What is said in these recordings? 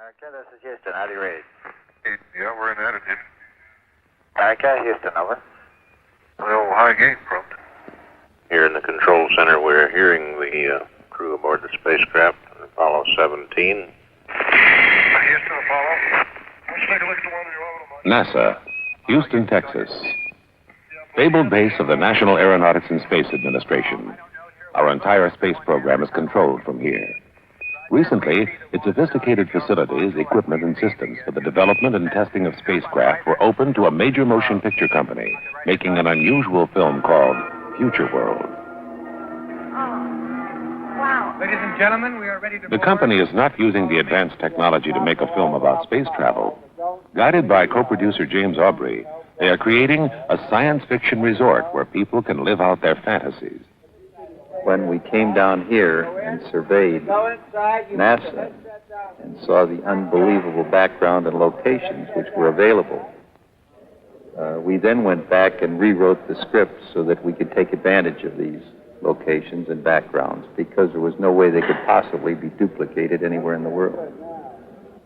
Okay, this is Houston. How do you read? Yeah, we're in attitude. Okay, Houston, over. Well, high gain prompt. Here in the control center, we're hearing the crew aboard the spacecraft, Apollo 17. Houston, Apollo. Let's take a look at the one in your orbital. NASA, Houston, Texas. Fabled base of the National Aeronautics and Space Administration. Our entire space program is controlled from here. Recently, its sophisticated facilities, equipment, and systems for the development and testing of spacecraft were opened to a major motion picture company, making an unusual film called Futureworld. Wow. Ladies and gentlemen, we are ready to The company is not using the advanced technology to make a film about space travel. Guided by co-producer James Aubrey, they are creating a science fiction resort where people can live out their fantasies. When we came down here and surveyed NASA and saw the unbelievable background and locations which were available, we then went back and rewrote the script so that we could take advantage of these locations and backgrounds, because there was no way they could possibly be duplicated anywhere in the world.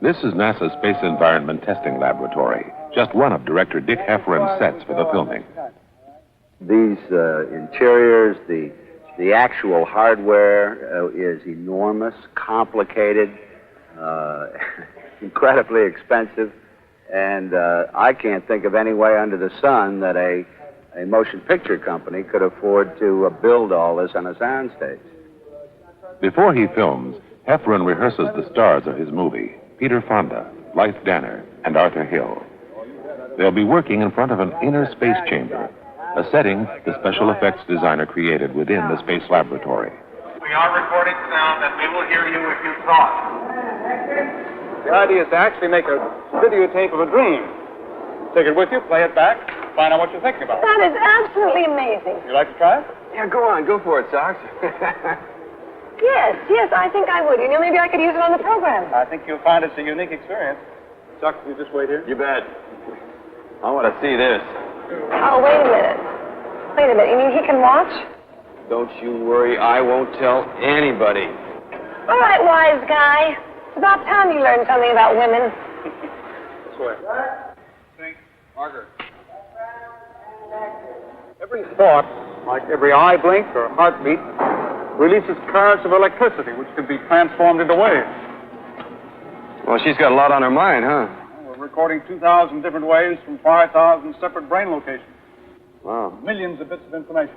This is NASA's Space Environment Testing Laboratory, just one of director Dick Heffron's sets for the filming. These interiors, the actual hardware is enormous, complicated, incredibly expensive, and I can't think of any way under the sun that a motion picture company could afford to build all this on a soundstage. Before he films, Heffron rehearses the stars of his movie, Peter Fonda, Blythe Danner, and Arthur Hill. They'll be working in front of an inner space chamber, a setting the special effects designer created within the space laboratory. We are recording sound and we will hear you if you talk. The idea is to actually make a videotape of a dream. Take it with you, play it back, find out what you're thinking about. That is absolutely amazing. You like to try it? Yeah, go on, go for it, Sox. Yes, I think I would. You know, maybe I could use it on the program. I think you'll find it's a unique experience. Chuck, will you just wait here? You bet. I want to see this. Oh, wait a minute. You mean he can watch? Don't you worry, I won't tell anybody. All right, wise guy. It's about time you learned something about women. This way. Think, Margaret. Every thought, like every eye blink or heartbeat, releases currents of electricity, which can be transformed into waves. Well, she's got a lot on her mind, huh? We're recording 2,000 different waves from 5,000 separate brain locations. Wow. Millions of bits of information.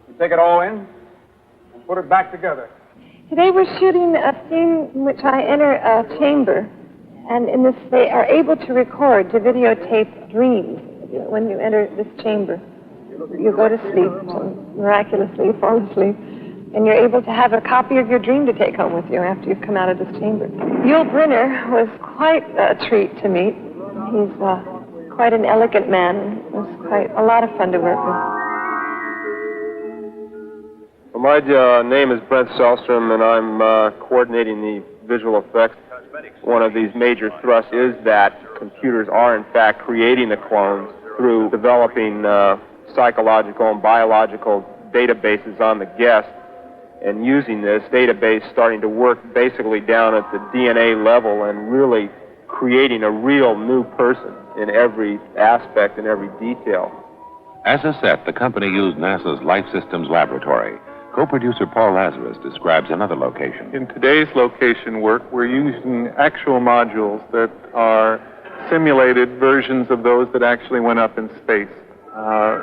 We take it all in and put it back together. Today we're shooting a scene in which I enter a chamber, and in this they are able to record, to videotape dreams. When you enter this chamber, you go to sleep, miraculously you fall asleep, and you're able to have a copy of your dream to take home with you after you've come out of this chamber. Yul Brynner was quite a treat to meet. He's quite an elegant man. It was quite a lot of fun to work with. Well, my name is Brent Selstrom, and I'm coordinating the visual effects. One of these major thrusts is that computers are, in fact, creating the clones through developing psychological and biological databases on the guest, and using this database starting to work basically down at the DNA level and really creating a real new person in every aspect and every detail. As a set, the company used NASA's Life Systems Laboratory. Co-producer Paul Lazarus describes another location. In today's location work, we're using actual modules that are simulated versions of those that actually went up in space.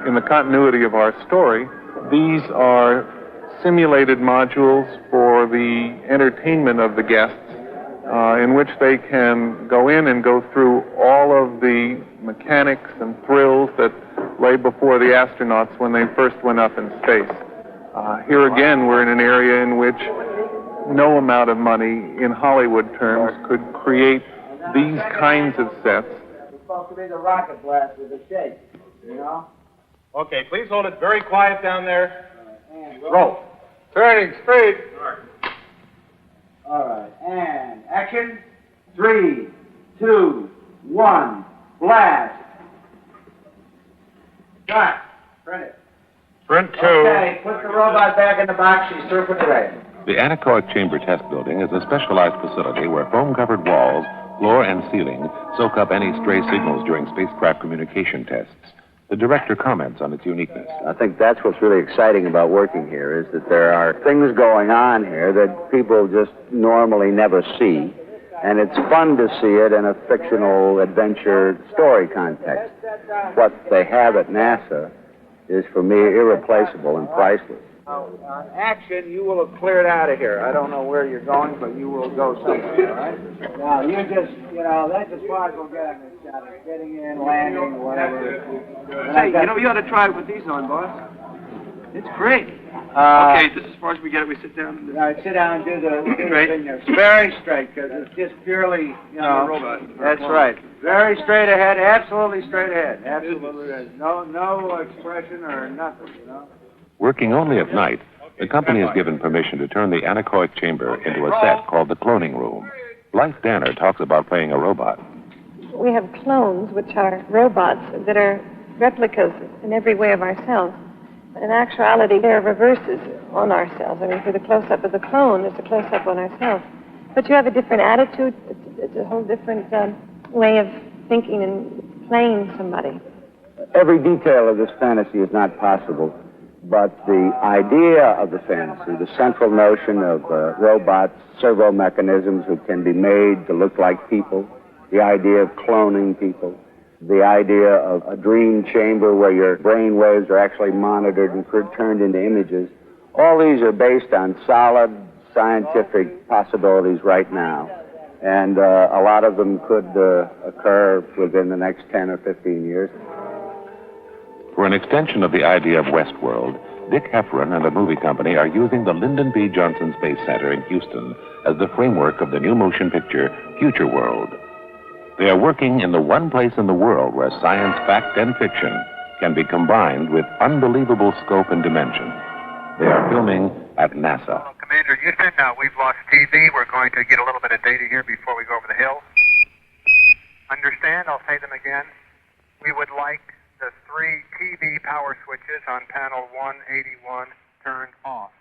In the continuity of our story, these are simulated modules for the entertainment of the guests, in which they can go in and go through all of the mechanics and thrills that lay before the astronauts when they first went up in space. Here again, we're in an area in which no amount of money in Hollywood terms could create these kinds of sets. It's supposed to be the rocket blast with a shake, you know? Okay, please hold it very quiet down there. Roll. Turning straight. All right, and action. 3, 2, 1, blast. Cut. Print it. Print 2. Okay, put the robot back in the box. She's through for today. The anechoic chamber test building is a specialized facility where foam-covered walls, floor, and ceiling soak up any stray signals during spacecraft communication tests. The director comments on its uniqueness. I think that's what's really exciting about working here, is that there are things going on here that people just normally never see. And it's fun to see it in a fictional adventure story context. What they have at NASA is, for me, irreplaceable and priceless. On action, you will have cleared out of here. I don't know where you're going, but you will go somewhere, all right? Now, you just, that's as far as we'll get on this shot. Getting in, landing, whatever. Hey, you ought to try it with these on, boss. It's great. Okay, this is as far as we get it. We sit down. All right, sit down and do the Straight. thing there. Very straight, because it's just purely, robot. That's right. Very straight ahead, absolutely straight ahead. Absolutely. No expression or nothing, Working only at night, the company is given permission to turn the anechoic chamber into a set called the cloning room. Blythe Danner talks about playing a robot. We have clones, which are robots that are replicas in every way of ourselves. But in actuality, they're reverses on ourselves. I mean, for the close-up of the clone, it's a close-up on ourselves. But you have a different attitude. It's a whole different way of thinking and playing somebody. Every detail of this fantasy is not possible, but the idea of the fantasy, the central notion of robots, servo mechanisms that can be made to look like people, the idea of cloning people, the idea of a dream chamber where your brain waves are actually monitored and turned into images, all these are based on solid scientific possibilities right now. And a lot of them could occur within the next 10 or 15 years. For an extension of the idea of Westworld, Dick Hefferon and the movie company are using the Lyndon B. Johnson Space Center in Houston as the framework of the new motion picture, Futureworld. They are working in the one place in the world where science, fact, and fiction can be combined with unbelievable scope and dimension. They are filming at NASA. Commander Houston, we've lost TV. We're going to get a little bit of data here before we go over the hill. Understand? I'll say them again. We would like the 3 TV power switches on panel 181 turned off.